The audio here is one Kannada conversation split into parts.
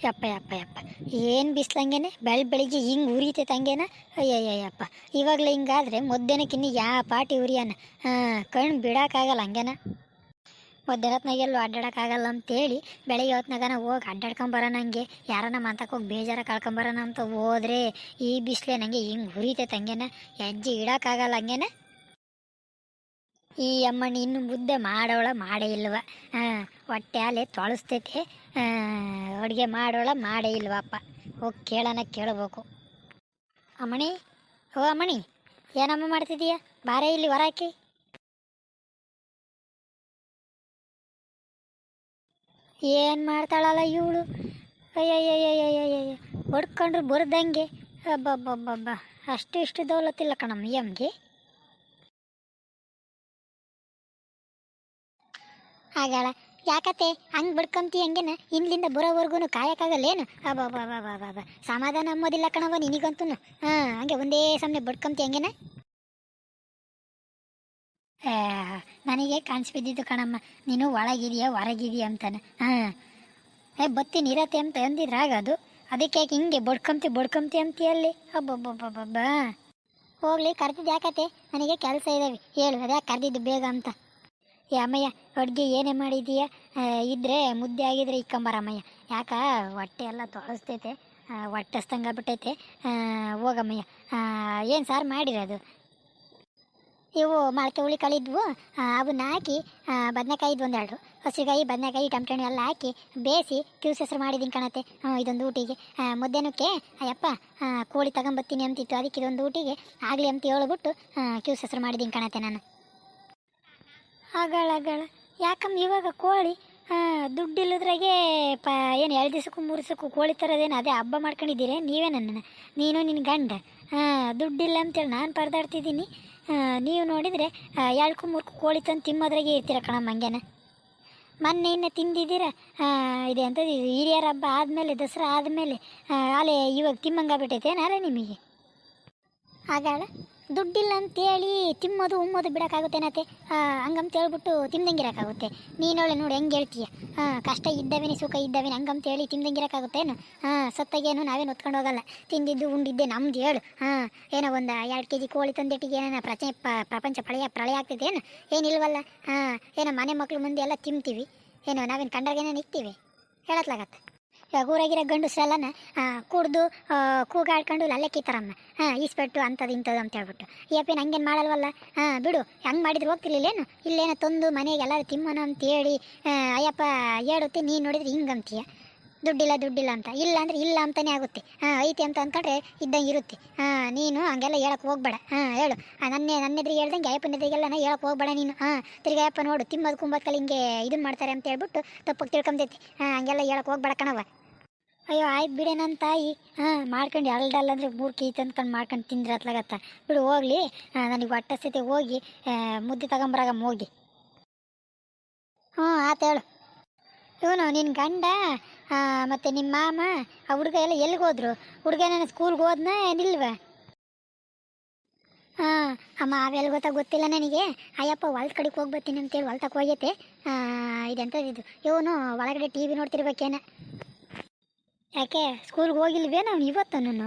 ಯಪ್ಪ ಯಪ್ಪ ಯಪ್ಪ, ಏನು ಬಿಸ್ಲಂಗೇನೆ ಬೆಳಿಗ್ಗೆ ಹಿಂಗೆ ಉರಿತೈತೆ ಹಂಗೇನ. ಅಯ್ಯಯ್ಯಪ್ಪ, ಇವಾಗಲೇ ಹಿಂಗಾದ್ರೆ ಮಧ್ಯಾಹ್ನಕ್ಕೆ ಇನ್ನು ಯಾವ ಪಾಟಿ ಉರಿಯನ. ಕಣ್ಣು ಬಿಡೋಕ್ಕಾಗಲ್ಲ ಹಂಗೇನ. ಮಧ್ಯಾಹ್ನ ಹೊತ್ನಾಗೆಲ್ಲೂ ಅಡ್ಡಾಡೋಕ್ಕಾಗಲ್ಲ ಅಂತೇಳಿ ಬೆಳಗ್ಗೆ ಹೊತ್ನಾಗನ ಹೋಗಿ ಅಡ್ಡಾಡ್ಕೊಂಬರೋಣ, ನಂಗೆ ಯಾರನ್ನ ಮಾತಾಕ್ ಹೋಗಿ ಬೇಜಾರ ಕಳ್ಕೊಂಬರೋಣ ಅಂತ ಹೋದ್ರೆ ಈ ಬಿಸಿಲೇ ನನಗೆ ಹಿಂಗೆ ಉರಿತೈತೆ ಹಂಗೇನ. ಹೆಜ್ಜೆ ಇಡೋಕ್ಕಾಗಲ್ಲ ಹಂಗೇನ. ಈ ಅಮ್ಮಣ್ಣಿ ಇನ್ನು ಮುದ್ದೆ ಮಾಡೋಳ ಮಾಡೇ ಇಲ್ವ. ಹೊಟ್ಟೆ ಅಲ್ಲೇ ತೊಳಸ್ತೈತೆ. ಅಡುಗೆ ಮಾಡೋಳ ಮಾಡೇ ಇಲ್ವಪ್ಪ. ಹೋಗಿ ಕೇಳಬೇಕು. ಅಮ್ಮಣಿ, ಓ ಅಮ್ಮಣಿ, ಏನಮ್ಮ ಮಾಡ್ತಿದ್ದೀಯ? ಬಾರೇ ಇಲ್ಲಿ ಹೊರಾಕಿ. ಏನು ಮಾಡ್ತಾಳಲ್ಲ ಇವಳು. ಅಯ್ಯಯ್ಯಯ್ಯಯ್ಯಯ್ಯ, ಹೊಡ್ಕೊಂಡ್ರು ಬರ್ದಂಗೆ. ಅಬ್ಬಬ್ಬಬ್ಬಬ್ಬ, ಅಷ್ಟು ಇಷ್ಟು ದೌಲತ್ತಿಲ್ಲ ಕಣಮ್ಮ ಎಮ್ಗೆ. ಆಗಳ ಯಾಕತ್ತೆ ಹಂಗೆ ಬಡ್ಕೊಂತಿ ಹಂಗೇನ? ಇಲ್ಲಿಂದ ಬರೋವರೆಗೂ ಕಾಯಕ್ಕಾಗಲ್ಲೇನು? ಅಬ್ಬಬ್ಬಬ್ಬಬ್ಬ, ಸಮಾಧಾನ ಅಂಬೋದಿಲ್ಲ ಕಣವ ನಿನಗಂತೂ. ಹಂಗೆ ಒಂದೇ ಸಮನೆ ಬಡ್ಕೊಂತಿ ಹಂಗೇನ? ನನಗೆ ಕಾಣಿಸ್ಬಿದ್ದಿದ್ದು ಕಣಮ್ಮ, ನೀನು ಒಳಗಿದೆಯಾ ಹೊರಗಿದೆಯಾ ಅಂತಾನೆ. ಬತ್ತೀನಿ ಇರತ್ತೆ ಅಂತ ಅಂದಿದ್ರಾಗ ಅದು. ಅದಕ್ಕೆ ಯಾಕೆ ಹಿಂಗೆ ಬಡ್ಕೊಂತಿ ಅಂತೀಯಲ್ಲಿ? ಅಬ್ಬಬ್ಬಬ್ಬಬ್ಬ, ಹೋಗ್ಲಿ ಕರೆದಿದ್ದು ಯಾಕತ್ತೆ? ನನಗೆ ಕೆಲಸ ಇದ್ದಾವೆ, ಹೇಳು ಅದ್ಯಾಕೆ ಕರೆದಿದ್ದು ಬೇಗ ಅಂತ. ಅಮ್ಮಯ್ಯ, ಅಡುಗೆ ಏನೇ ಮಾಡಿದೀಯ? ಇದ್ರೆ ಮುದ್ದೆ ಆಗಿದ್ರೆ ಇಕ್ಕಂಬರಮ್ಮಯ್ಯ. ಯಾಕ ಹೊಟ್ಟೆ ಎಲ್ಲ ತೊಳಸ್ತೈತೆ, ಹೊಟ್ಟೆ ಹಸ್ತಂಗಾಗ್ಬಿಟ್ಟೈತೆ. ಹೋಗಮ್ಮಯ್ಯ. ಏನು ಸಾರು ಮಾಡಿರೋದು? ಇವು ಮೊಳಕೆ ಹುಳಿ ಕಳಿದ್ವು, ಅವನ್ನ ಹಾಕಿ ಬದನೆಕಾಯಿ ಇದ್ವು ಒಂದೆರಡು, ಹಸಿಕಾಯಿ ಬದನೆಕಾಯಿ ಟಮಟಣ್ಣು ಎಲ್ಲ ಹಾಕಿ ಬೇಯಿಸಿ ಕ್ಯೂಸ್ ಹೆಸರು ಮಾಡಿದ್ದೀನಿ ಕಣತ್ತೆ. ಇದೊಂದು ಊಟಿಗೆ. ಮಧ್ಯಾಹ್ನಕ್ಕೆ ಅಯ್ಯಪ್ಪ ಕೋಳಿ ತಗೊಂಬತ್ತೀನಿ ಅಂತಿತ್ತು, ಅದಕ್ಕೆ ಇದೊಂದು ಊಟಿಗೆ ಆಗಲಿ ಅಂತ ಹೇಳ್ಬಿಟ್ಟು ಕ್ಯೂಸ್ ಹೆಸರು ಮಾಡಿದ್ದೀನಿ ಕಣತ್ತೆ ನಾನು. ಆಗಳ ಯಾಕಮ್ಮ ಇವಾಗ ಕೋಳಿ ದುಡ್ಡಿಲ್ಲದ್ರಾಗೆ ಏನು 2 ದಿವಸಕ್ಕೂ 3 ದಿವಸಕ್ಕೂ ಕೋಳಿ ಥರದೇನು ಅದೇ ಹಬ್ಬ ಮಾಡ್ಕೊಂಡಿದ್ದೀರಿ ನೀವೇ? ನೀನು ನಿನ್ನ ಗಂಡ ದುಡ್ಡಿಲ್ಲ ಅಂತೇಳಿ ನಾನು ಪರದಾಡ್ತಿದ್ದೀನಿ. ನೀವು ನೋಡಿದರೆ 2 3 ಕೋಳಿ ತಂದು ತಿಮ್ಮೋದ್ರಾಗೆ ಇರ್ತೀರ ಕಣಮ್ಮ ಹಂಗೇನ. ಮೊನ್ನೆ ಇನ್ನು ತಿಂದಿದ್ದೀರ. ಇದೆ ಅಂತ ಹಿರಿಯರ ಹಬ್ಬ ಆದಮೇಲೆ, ದಸರಾ ಆದಮೇಲೆ ಅಲ್ಲೇ ಇವಾಗ ತಿಮ್ಮಂಗಾಗ್ಬಿಟ್ಟೈತೆ ನಾಳೆ ನಿಮಗೆ. ಆಗಾಳ ದುಡ್ಡಿಲ್ಲ ಅಂತೇಳಿ ತಿಮ್ಮೋದು ಉಮ್ಮೋದು ಬಿಡೋಕ್ಕಾಗುತ್ತೇನತ್ತೆ? ಹಂಗಂತ ಹೇಳ್ಬಿಟ್ಟು ತಿಂದಂಗಿರೋಕ್ಕಾಗುತ್ತೆ? ನೀನೊಳೆ ನೋಡಿ ಹೆಂಗೆ ಹೇಳ್ತೀಯ. ಕಷ್ಟ ಇದ್ದವೇನೆ ಸುಖ ಇದ್ದವೇನೆ ಹಂಗಂತೇಳಿ ತಿಂದಂಗಿರೋಕ್ಕಾಗುತ್ತೇನು? ಸತ್ತಾಗೇನು ನಾವೇನು ಹೊತ್ಕೊಂಡು ಹೋಗಲ್ಲ. ತಿಂದಿದ್ದು ಉಂಡಿದ್ದೆ ನಮ್ದು ಹೇಳು. ಏನೋ ಒಂದು 2 kg ಕೋಳಿ ತಂದೆಟ್ಟಿಗೆ ಏನೋ ಪ್ರಪಂಚ ಪ್ರಳಯ ಆಗ್ತೈತೆ ಏನು? ಏನಿಲ್ವಲ್ಲ. ಏನೋ ಮನೆ ಮಕ್ಳು ಮುಂದೆ ಎಲ್ಲ ತಿಂತೀವಿ, ಏನೋ ನಾವೇನು ಕಂಡ್ರಾಗೇನೋ ನಿಗ್ತೀವಿ ಹೇಳತ್ಲಾಗತ್ತೆ. ಇವಾಗ ಊರಾಗಿರೋ ಗಂಡಸ್ರೆಲ್ಲನ ಕುಡ್ದು ಕೂಗಾಡ್ಕೊಂಡು ಅಲ್ಲೇ ಕೀತಾರಮ್ಮ. ಈಸ್ಪೆಟ್ಟು ಅಂಥದ್ದು ಇಂಥದ್ದು ಅಂತ ಹೇಳ್ಬಿಟ್ಟು. ಯಪ್ಪೇನು ಹಂಗೇನು ಮಾಡಲ್ವಲ್ಲ. ಬಿಡು, ಹೆಂಗೆ ಮಾಡಿದ್ರು ಹೋಗ್ತಿರ್ಲಿಲ್ಲೇನು? ಇಲ್ಲೇನೋ ತಂದು ಮನೆಗೆ ಎಲ್ಲರೂ ತಿಮ್ಮನ ಅಂತೇಳಿ ಅಯ್ಯಪ್ಪ ಹೇಳುತ್ತೆ. ನೀನು ನೋಡಿದ್ರೆ ಹಿಂಗಂತೀಯ ದುಡ್ಡಿಲ್ಲ ಅಂತ. ಇಲ್ಲ ಅಂದರೆ ಇಲ್ಲ ಅಂತಲೇ ಆಗುತ್ತೆ. ಐತಿ ಅಂತ ಅಂದ್ಕೊಂಡ್ರೆ ಇದ್ದಂಗೆ ಇರುತ್ತೆ. ನೀನು ಹಂಗೆಲ್ಲ ಹೇಳಕ್ಕೆ ಹೋಗ್ಬೇಡ. ಹೇಳು, ನನ್ನೆದ್ರಿಗೆ ಹೇಳ್ದಂಗೆ ಅಯ್ಯಪ್ಪನ ಎದುರಿಗೆಲ್ಲ ಹೇಳಕ್ಕೆ ಹೋಗ್ಬೇಡ ನೀನು. ತಿರ್ಗಿ ಅಯ್ಯಪ್ಪ ನೋಡು ತಿಮ್ಮದು ಕುಂಬತ್ಕಲ್ಲಿ ಹಿಂಗೆ ಇದನ್ನು ಮಾಡ್ತಾರೆ ಅಂತ ಹೇಳ್ಬಿಟ್ಟು ತಪ್ಪಾಗಿ ತಿಳ್ಕೊಂಬತೈತಿ. ಹಂಗೆಲ್ಲ ಹೇಳಕ್ಕೆ ಹೋಗ್ಬೇಡ ಕಣವ. ಅಯ್ಯೋ ಆಯ್ತು ಬಿಡೆ ನನ್ನ ತಾಯಿ. ಮಾಡ್ಕೊಂಡು ಎರಡಲ್ಲಂದ್ರೆ 3 kg ತಂದ್ಕೊಂಡು ಮಾಡ್ಕೊಂಡು ತಿಂದ್ರೆ ಅತ್ಲಾಗತ್ತ. ಬಿಡು ಹೋಗ್ಲಿ, ನನಗೆ ಹೊಟ್ಟೆ ಸ್ಥಿತಿ ಹೋಗಿ ಮುದ್ದೆ ತಗೊಂಬರಾಗಮ್ಮ ಹೋಗಿ. ಆತು ಹೇಳು. ಇವನು ನಿನ್ನ ಗಂಡ ಮತ್ತು ನಿಮ್ಮ ಮಾಮ ಆ ಹುಡುಗ ಎಲ್ಲ ಎಲ್ಲಿಗೆ ಹೋದ್ರು? ಹುಡುಗ ನಾನು ಸ್ಕೂಲ್ಗೆ ಹೋದ್ನ ಏನಿಲ್ವ? ಅಮ್ಮ ಅವೆಲ್ಲ ಗೊತ್ತಿಲ್ಲ ನನಗೆ. ಅಯ್ಯಪ್ಪ ಹೊಲ್ದ ಕಡೆಗೆ ಹೋಗ್ಬರ್ತೀನಿ ಅಂತೇಳಿ ಹೊಲ್ತಕ್ಕೆ ಹೋಗೈತೆ. ಇದೆಂಥದ್ದು ಇವನು ಒಳಗಡೆ TV ನೋಡ್ತಿರ್ಬೇಕೇನ. ಯಾಕೆ ಸ್ಕೂಲ್ಗೆ ಹೋಗಿಲ್ವೇನು ಅವ್ನು ಇವತ್ತು? ನಾನು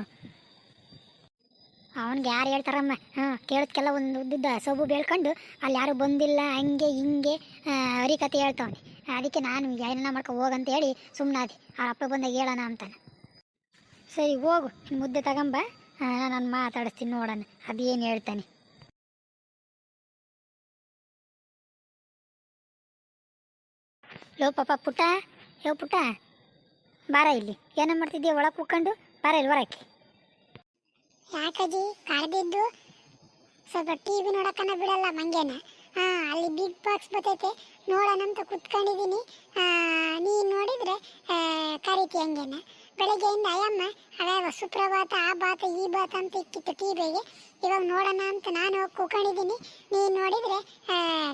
ಅವ್ನಿಗೆ ಯಾರು ಹೇಳ್ತಾರಮ್ಮ? ಕೇಳೋದಕ್ಕೆಲ್ಲ ಒಂದು ಉದ್ದುದ್ದ ಸೊಬು ಬೇಳ್ಕೊಂಡು ಅಲ್ಲಿ ಯಾರು ಬಂದಿಲ್ಲ ಹಂಗೆ ಹಿಂಗೆ ಹರಿಕತೆ ಹೇಳ್ತಾವನೆ. ಅದಕ್ಕೆ ನಾನು ಏನ ಮಾಡ್ಕೊ ಹೋಗಂತ ಹೇಳಿ ಸುಮ್ಮನಾದೆ. ಆ ಅಪ್ಪ ಬಂದಾಗ ಹೇಳೋಣ ಅಂತಾನೆ. ಸರಿ ಹೋಗು, ಮುದ್ದೆ ತಗೊಂಬ, ನಾನು ಮಾತಾಡಿಸ್ತೀನಿ ನೋಡೋಣ ಅದೇನು ಹೇಳ್ತಾನೆ. ಲೋ ಪಾಪ ಪುಟ್ಟ, ಪುಟ್ಟ ಬಾರ ಇಲ್ಲಿ. ಏನೋ ಮಾಡ್ತಿದ್ದೀಯ ಒಳಗೆ ಕೂತ್ಕೊಂಡು? ಬಾರ ಇಲ್ಲಿ ಹೊರಕ್ಕೆ. ಯಾಕಜ್ಜಿ ಕರೆದಿದ್ದು? ಸ್ವಲ್ಪ TV ನೋಡಕ್ಕನ ಬಿಡಲ್ಲ ಮಂಗೇನ. ಅಲ್ಲಿ ಬಿಗ್ ಬಾಕ್ಸ್ ಬರ್ತೈತೆ ನೋಡೋಣಂತ ಕುತ್ಕೊಂಡಿದ್ದೀನಿ. ನೀನು ನೋಡಿದರೆ ಕರಿತಿ ಹಂಗೇನ. ಬೆಳಗ್ಗೆಯಿಂದ ಅಯ್ಯಮ್ಮ ಅದೇ ಸುಪ್ರಭಾತ ಆ ಬಾತ ಈ ಬಾತ ಅಂತ ಇಕ್ಕಿತ್ತು TVಗೆ. ಇವಾಗ ನೋಡೋಣ ಅಂತ ನಾನು ಹೋಗಿ ಕೂತ್ಕೊಂಡಿದ್ದೀನಿ. ನೀನು ನೋಡಿದರೆ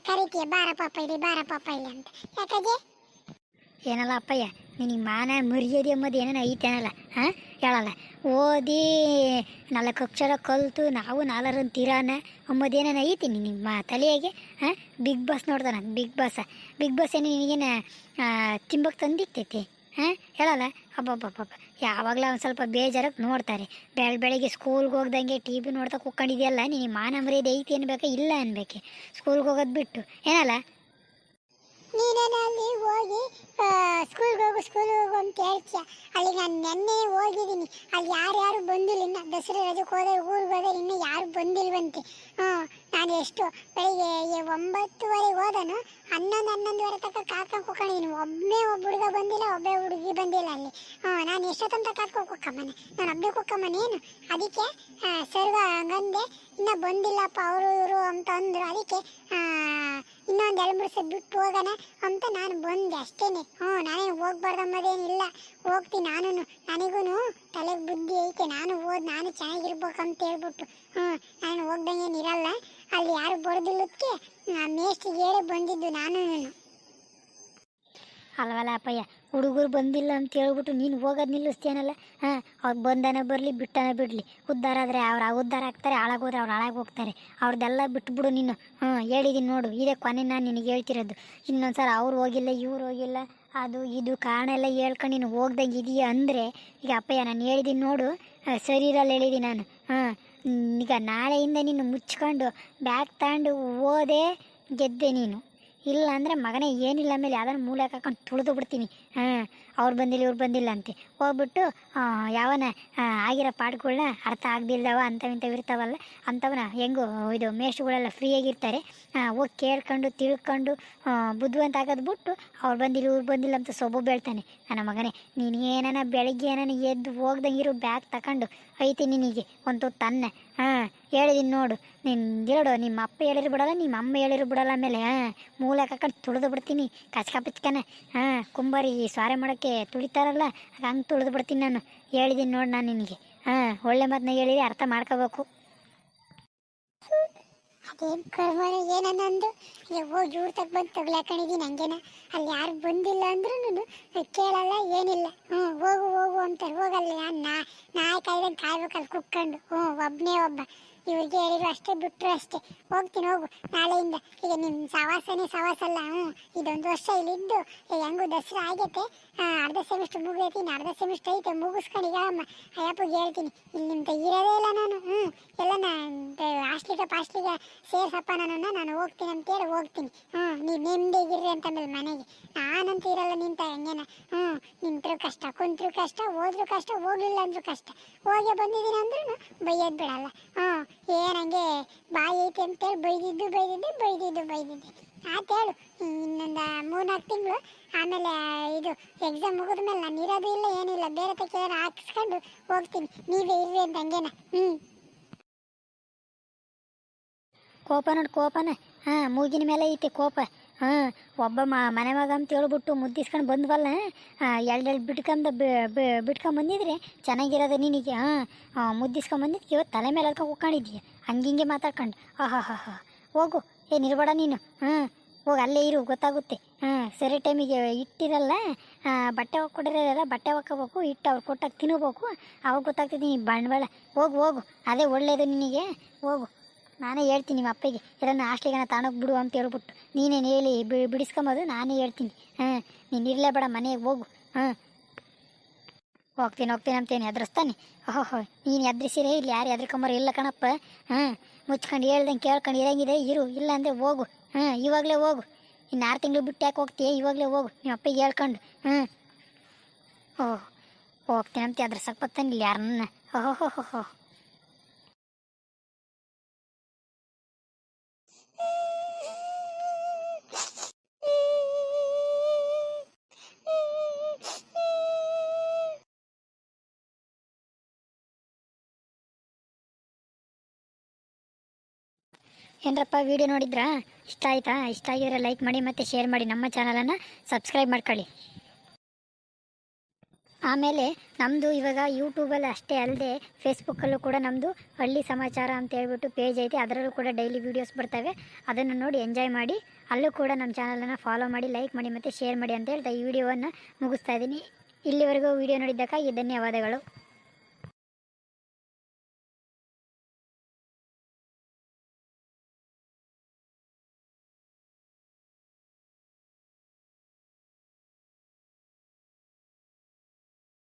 ಕರಿತೀಯ ಬಾರ ಪಾಪ ಇಲ್ಲಿ ಅಂತ. ಯಾಕಜ್ಜಿ? ಏನಲ್ಲ ಅಪ್ಪಯ್ಯ, ನಿನಗೆ ಮಾನ ಮರ್ಯಾದೆ ಅಂಬೋದು ಏನೇನು ಐತೇನಲ್ಲ? ಹೇಳಲ್ಲ. ಓದಿ 4 ಅಕ್ಷರ ಕಲಿತು ನಾವು 4 ತೀರಾನ ಅಂಬೋದು ಏನೇನು ಐತಿ ನಿಮ್ಮ ತಲೆಯಾಗೆ? ಬಿಗ್ ಬಾಸ್ ನೋಡ್ತಾನೆ. ಬಿಗ್ ಬಾಸ್ ಏನು ನಿನಗೇನು ತಿಂಬಕ್ಕೆ ತಂದಿತ್ತೈತಿ? ಹೇಳಲ್ಲ. ಹಬ್ಬಬ್ಬಬ್ಬ ಯಾವಾಗಲೂ ಒಂದು ಸ್ವಲ್ಪ ಬೇಜಾರಕ್ಕೆ ನೋಡ್ತಾರೆ. ಬೆಳಿಗ್ಗೆ ಸ್ಕೂಲ್ಗೆ ಹೋಗ್ದಂಗೆ ಟಿ ವಿ ನೋಡ್ತಾ ಕುಕ್ಕೊಂಡಿದೆಯಲ್ಲ, ನೀನು ಮಾನ ಮರ್ಯಾದೆ ಐತಿ ಅನ್ಬೇಕಾ ಇಲ್ಲ ಅನ್ಬೇಕೆ? ಸ್ಕೂಲ್ಗೆ ಹೋಗೋದು ಬಿಟ್ಟು ಏನಲ್ಲ. ನೀನೇನು ಅಲ್ಲಿ ಹೋಗಿ ಸ್ಕೂಲ್ಗೆ ಹೋಗು ಅಂತ ಹೇಳ್ತೀಯ. ಅಲ್ಲಿ ನಾನು ನೆನ್ನೆ ಹೋಗಿದ್ದೀನಿ, ಅಲ್ಲಿ ಯಾರ್ಯಾರು ಬಂದಿಲ್ಲ. ಇನ್ನು ದಸರಾ ರಜಕ್ಕೆ ಹೋದೆ, ಊರಿಗೆ ಹೋದೆ, ಇನ್ನೂ ಯಾರು ಬಂದಿಲ್ವಂತೆ. ನಾನು ಎಷ್ಟು ಬೆಳಿಗ್ಗೆ 9:30 ಹೋದನು, 11:11 ತನಕ ಕಾತ್ಕೊಂಡು ಕುಕ್ಕೊಂಡಿದ್ದೀನಿ. ಒಬ್ಬ ಹುಡುಗ ಬಂದಿಲ್ಲ, ಒಬ್ಬೇ ಹುಡುಗಿ ಬಂದಿಲ್ಲ ಅಲ್ಲಿ. ನಾನು ಎಷ್ಟೊತ್ತಂತ ಕಾತ್ಕೊಂಡು ಕುಕ್ಕಮ್ಮನೆ, ನಾನು ಒಬ್ಬೇ ಕುಕ್ಕಮ್ಮನೇನು. ಅದಕ್ಕೆ ಸರ್ಗ ಹಂಗಂದೆ, ಇನ್ನೂ ಬಂದಿಲ್ಲಪ್ಪ ಅವರು ಇವರು ಅಂತ ಅಂದರು. ಅದಕ್ಕೆ ಇನ್ನೊಂದು 2-3 ಸಲ ಬಿಟ್ಟು ಹೋಗೋಣ ಅಂತ ನಾನು ಬಂದೆ ಅಷ್ಟೇನೆ. ನಾನೇನು ಹೋಗ್ಬಾರ್ದಮ್ಮದೇನಿಲ್ಲ, ಹೋಗ್ತೀನಿ ನನಗೂ ತಲೆಗೆ ಬುದ್ಧಿ ಐತೆ. ನಾನು ನಾನು ಚೆನ್ನಾಗಿರ್ಬೇಕಂತ ಹೇಳ್ಬಿಟ್ಟು ನಾನು ಹೋಗ್ದಂಗೇನಿರಲ್ಲ. ಅಲ್ಲಿ ಯಾರು ಬರೋದಿಲ್ಲಕ್ಕೆ ಮೇಷ್ಟಿಗೆ ಹೇಳಿ ಬಂದಿದ್ದು ನಾನು. ಅಲ್ವಲ್ಲ ಅಪ್ಪಯ್ಯ, ಹುಡುಗರು ಬಂದಿಲ್ಲ ಅಂತ ಹೇಳ್ಬಿಟ್ಟು ನೀನು ಹೋಗೋದು ನಿಲ್ಲಿಸ್ತೀನಲ್ಲ. ಅವ್ರು ಬಂದನ ಬರಲಿ ಬಿಟ್ಟನ ಬಿಡಲಿ, ಉದ್ಧಾರ ಆದರೆ ಅವ್ರು ಉದ್ಧಾರ ಆಗ್ತಾರೆ, ಹಾಳಾಗೋದ್ರೆ ಅವ್ರು ಹಾಳಾಗಿ ಹೋಗ್ತಾರೆ. ಅವ್ರದ್ದೆಲ್ಲ ಬಿಟ್ಬಿಡು ನೀನು. ಹೇಳಿದ್ದೀನಿ ನೋಡು, ಇದೇ ಕೊನೆ ನಾನು ನಿನಗೆ ಹೇಳ್ತಿರೋದು. ಇನ್ನೊಂದು ಸಲ ಅವ್ರು ಹೋಗಿಲ್ಲ ಇವ್ರು ಹೋಗಿಲ್ಲ ಅದು ಇದು ಕಾರಣ ಎಲ್ಲ ಹೇಳ್ಕೊಂಡು ನೀನು ಹೋಗ್ದಂಗೆ ಇದೆಯಾ ಅಂದರೆ, ಈಗ ಅಪ್ಪಯ್ಯ ನಾನು ಹೇಳಿದ್ದೀನಿ ನೋಡು, ಸರಿ ಇರಲ್ಲ ಹೇಳಿದ್ದೀನಿ ನಾನು. ಈಗ ನಾಳೆಯಿಂದ ನೀನು ಮುಚ್ಕೊಂಡು ಬ್ಯಾಗ್ ತಗೊಂಡು ಓದೆ ಗೆದ್ದೆ ನೀನು. ಇಲ್ಲ ಅಂದರೆ ಮಗನೇ ಏನಿಲ್ಲ ಮೇಲೆ ಯಾವ್ದಾರು ಮೂಲೆ ಹಾಕೊಂಡು ತುಳಿದು ಬಿಡ್ತೀನಿ. ಅವ್ರು ಬಂದಿಲ್ಲ ಇವ್ರು ಬಂದಿಲ್ಲ ಅಂತೆ ಹೋಗ್ಬಿಟ್ಟು ಯಾವನ ಆಗಿರೋ ಪಾಠಗಳನ್ನ ಅರ್ಥ ಆಗದಿಲ್ಲವ ಅಂಥವಿಂಥವು ಇರ್ತಾವಲ್ಲ, ಅಂಥವನ್ನ ಹೆಂಗೋ ಇದು ಮೇಷ್ಟ್ರುಗಳೆಲ್ಲ ಫ್ರೀಯಾಗಿರ್ತಾರೆ, ಹೋಗಿ ಕೇಳ್ಕೊಂಡು ತಿಳ್ಕೊಂಡು ಬುದ್ಧಿವಂತ ಆಗೋದು ಬಿಟ್ಟು ಅವ್ರು ಬಂದಿಲ್ಲ ಇವ್ರು ಬಂದಿಲ್ಲ ಅಂತ ಸೊಬ್ಬು ಹೇಳ್ತಾನೆ. ನನ್ನ ಮಗನೇ, ನೀನು ಏನಾನ ಬೆಳಗ್ಗೆ ಏನಾನ ಎದ್ದು ಹೋಗ್ದಂಗೆ ಇರೋ ಬ್ಯಾಗ್ ತಗೊಂಡು ಐತಿ ನಿನಗೆ ಒಂದು ತನ್ನ. ಹೇಳಿದೀನಿ ನೋಡು, ನಿಂದಿರೋಡು ನಿಮ್ಮ ಅಪ್ಪ ಹೇಳಿರು ಬಿಡಲ್ಲ, ನಿಮ್ಮ ಅಮ್ಮ ಹೇಳಿರು ಬಿಡಲ್ಲ. ಆಮೇಲೆ ಮೂಲೆ ಹಾಕೊಂಡು ತುಳಿದು ಬಿಡ್ತೀನಿ ಕಚ್ಕ ಪಿಚ್ಕನ. ಕುಂಬಾರಿ ಸ್ವಾರೆ ಮಾಡೋಕ್ಕೆ ತುಳಿತಾರಲ್ಲ, ಹಂಗೆ ತುಳಿದು ಬಿಡ್ತೀನಿ ನಾನು. ಹೇಳಿದ್ದೀನಿ ನೋಡಿ ನಾನು ನಿನಗೆ. ಒಳ್ಳೆ ಮಾತನ್ನ ಹೇಳಿದ್ರೆ ಅರ್ಥ ಮಾಡ್ಕೋಬೇಕು. ಅದೇನು ಕರ್ಮನ ಏನಂದು ಹೋಗಿ ಇವ್ರ ತಗ ಬಂದು ತಗ್ಲಾಕೊಂಡಿದ್ದೀನಿ ಹಂಗೇನ. ಅಲ್ಲಿ ಯಾರು ಬಂದಿಲ್ಲ ಅಂದ್ರೂ ಕೇಳಲ್ಲ ಏನಿಲ್ಲ. ಹೋಗು ಹೋಗು ಅಂತಾರೆ. ಹೋಗಲ್ಲ, ನಾಯಿ ಕಾಯ್ದಂಗೆ ಕಾಯ್ಬೇಕಲ್ಲಿ ಕುಕ್ಕೊಂಡು. ಒಬ್ಬನೇ ಒಬ್ಬ ಇವ್ರಿಗೆ ಹೇಳಿದ್ರು ಅಷ್ಟೇ, ಬಿಟ್ಟರು ಅಷ್ಟೇ. ಹೋಗ್ತೀನಿ ಹೋಗು ನಾಳೆಯಿಂದ. ಈಗ ನಿಮ್ಮ ಸವಾಸ ಅಲ್ಲ. ಇದೊಂದು ವರ್ಷ ಇಲ್ಲಿದ್ದು ಹೆಂಗೂ ದಸರಾ ಆಗೈತೆ, ಅರ್ಧ ಸೆಮಿಸ್ಟರ್ ಮುಗಿದೈತಿ, ಇನ್ನು ಅರ್ಧ ಸೆಮಿಸ್ಟರ್ ಐತೆ, ಮುಗಿಸ್ಕೊಂಡು ಈಗ ಅಯ್ಯಪ್ಪಗೆ ಹೇಳ್ತೀನಿ ಇಲ್ಲಿ ನಿಮ್ಗೆ ಇರೋದೇ ಇಲ್ಲ ನಾನು. ಎಲ್ಲ ಹಾಸ್ಟ್ಲಿಗೆ ಸೇರ್ಸಪ್ಪ ನಾನು ಹೋಗ್ತೀನಿ ಅಂತೇಳಿ ಹೋಗ್ತೀನಿ. ನೀವು ನೆಮ್ಮದಿಗಿರ್ರಿ ಅಂತ ಮೇಲೆ ಮನೆಗೆ. ನಾನಂತೂ ಇರಲ್ಲ ನಿಂತ ಹೆಂಗೇನ. ನಿಂತರೂ ಕಷ್ಟ, ಕುಂತರೂ ಕಷ್ಟ, ಹೋದ್ರೂ ಕಷ್ಟ, ಹೋಗ್ಲಿಲ್ಲ ಅಂದ್ರೂ ಕಷ್ಟ. ಹೋಗೇ ಬಂದಿದ್ದೀನಿ ಅಂದ್ರೂ ಬೈಯೋದು ಬಿಡಲ್ಲ. ಏನಂಗೆ ಬಾಯಿ ಐತೆ ಅಂತೇಳಿ ಬೈದಿದ್ದೆ ಆತೇಳು. ಇನ್ನೊಂದು 3-4 ತಿಂಗಳು ಆಮೇಲೆ ಇದು ಎಕ್ಸಾಮ್ ಮುಗಿದ ಮೇಲೆ ನಾನು ಇರೋದು ಇಲ್ಲ ಏನಿಲ್ಲ, ಬೇರೆ ತಕ್ಕ ಹಾಕಿಸ್ಕೊಂಡು ಹೋಗ್ತೀನಿ. ನೀವೇ ಇರ್ರಿ ಅಂತ ಹಂಗೇನ. ಕೋಪ ನೋಡಿ ಕೋಪನ, ಮೂಗಿನ ಮೇಲೆ ಐತೆ ಕೋಪ. ಒಬ್ಬ ಮನೆ ಮಗ ಅಂತ ಹೇಳ್ಬಿಟ್ಟು ಮುದ್ದಿಸ್ಕೊಂಡು ಬಂದ್ವಲ್ಲ, ಎರಡು ಬಿಟ್ಕೊಂಬಂದಿದ್ರೆ ಚೆನ್ನಾಗಿರೋದು ನಿನಗೆ. ಮುದ್ದಿಸ್ಕೊಂಬಂದಿದ್ದು ಇವತ್ತು ತಲೆ ಮೇಲೆ ಅದಕ್ಕೆ ಕುಕ್ಕೊಂಡಿದ್ದೀಯ ಹಂಗಿಂಗೆ ಮಾತಾಡ್ಕೊಂಡು. ಹೋಗು, ಏನಿರ್ಬೇಡ ನೀನು. ಹೋಗಿ ಅಲ್ಲೇ ಇರು, ಗೊತ್ತಾಗುತ್ತೆ. ಸರಿ ಟೈಮಿಗೆ ಇಟ್ಟಿರಲ್ಲ, ಬಟ್ಟೆ ಕೊಡಿರಲ್ಲ, ಬಟ್ಟೆ ಹಾಕೋಬೇಕು, ಇಟ್ಟು ಅವ್ರು ಕೊಟ್ಟಾಗ ತಿನ್ನಬೇಕು, ಅವಾಗ ಗೊತ್ತಾಗ್ತದೆ ನೀನು ಬಂಡವಾಳ. ಹೋಗು, ಅದೇ ಒಳ್ಳೆಯದು ನಿನಗೆ. ಹೋಗು, ನಾನೇ ಹೇಳ್ತೀನಿ ನಿಮ್ಮ ಅಪ್ಪಗೆ ಇದನ್ನು ಹಾಸ್ಟೆಲ್ಗೆ ತಾಣೋಗಿ ಬಿಡು ಅಂತ ಹೇಳ್ಬಿಟ್ಟು. ನೀನೇನು ಹೇಳಿ ಬಿಡಿಸ್ಕೊಂಬೋದು, ನಾನೇ ಹೇಳ್ತೀನಿ. ನೀನು ಇರಲೇಬೇಡ, ಮನೆಗೆ ಹೋಗು. ಹೋಗ್ತೀನಿ ಅಂತೇನು ಎದುರಿಸ್ತಾನೆ. ನೀನು ಎದುರಿಸಿರೇ ಇಲ್ಲಿ ಯಾರು ಎದ್ರಿಕೊಂಬರ ಇಲ್ಲ ಕಣಪ್ಪ. ಮುಚ್ಕೊಂಡು ಹೇಳ್ದಂಗೆ ಕೇಳ್ಕೊಂಡು ಇರಂಗಿದೆ ಇರು, ಇಲ್ಲ ಅಂದರೆ ಹೋಗು. ಇವಾಗಲೇ ಹೋಗು. ಇನ್ನು 6 ತಿಂಗಳು ಬಿಟ್ಟು ಯಾಕೆ ಹೋಗ್ತೀಯ? ಇವಾಗಲೇ ಹೋಗು ನಿಮ್ಮ ಅಪ್ಪಗೆ ಹೇಳ್ಕೊಂಡು. ಹೋಗ್ತೀನಿ ಅಂತ ಎದುರ್ಸಕ್ಕೆ ಬರ್ತಾನೆ ಇಲ್ಲಿ ಯಾರನ್ನ. ಏನರಪ್ಪ ವಿಡಿಯೋ ನೋಡಿದ್ರಾ? ಇಷ್ಟ ಆಯಿತಾ? ಇಷ್ಟ ಆಗಿದ್ರೆ ಲೈಕ್ ಮಾಡಿ ಮತ್ತು ಶೇರ್ ಮಾಡಿ, ನಮ್ಮ ಚಾನಲನ್ನು ಸಬ್ಸ್ಕ್ರೈಬ್ ಮಾಡ್ಕೊಳ್ಳಿ. ಆಮೇಲೆ ನಮ್ಮದು ಇವಾಗ ಯೂಟ್ಯೂಬಲ್ಲಿ ಅಷ್ಟೇ ಅಲ್ಲದೆ ಫೇಸ್ಬುಕ್ಕಲ್ಲೂ ಕೂಡ ನಮ್ಮದು ಹಳ್ಳಿ ಸಮಾಚಾರ ಅಂತ ಹೇಳ್ಬಿಟ್ಟು ಪೇಜ್ ಐತೆ. ಅದರಲ್ಲೂ ಕೂಡ ಡೈಲಿ ವೀಡಿಯೋಸ್ ಬರ್ತವೆ, ಅದನ್ನು ನೋಡಿ ಎಂಜಾಯ್ ಮಾಡಿ. ಅಲ್ಲೂ ಕೂಡ ನಮ್ಮ ಚಾನಲನ್ನು ಫಾಲೋ ಮಾಡಿ, ಲೈಕ್ ಮಾಡಿ ಮತ್ತು ಶೇರ್ ಮಾಡಿ ಅಂತ ಹೇಳ್ತಾ ಈ ವಿಡಿಯೋವನ್ನು ಮುಗಿಸ್ತಾ ಇದ್ದೀನಿ. ಇಲ್ಲಿವರೆಗೂ ವಿಡಿಯೋ ನೋಡಿದ್ದಕ್ಕಾಗಿ ಧನ್ಯವಾದಗಳು.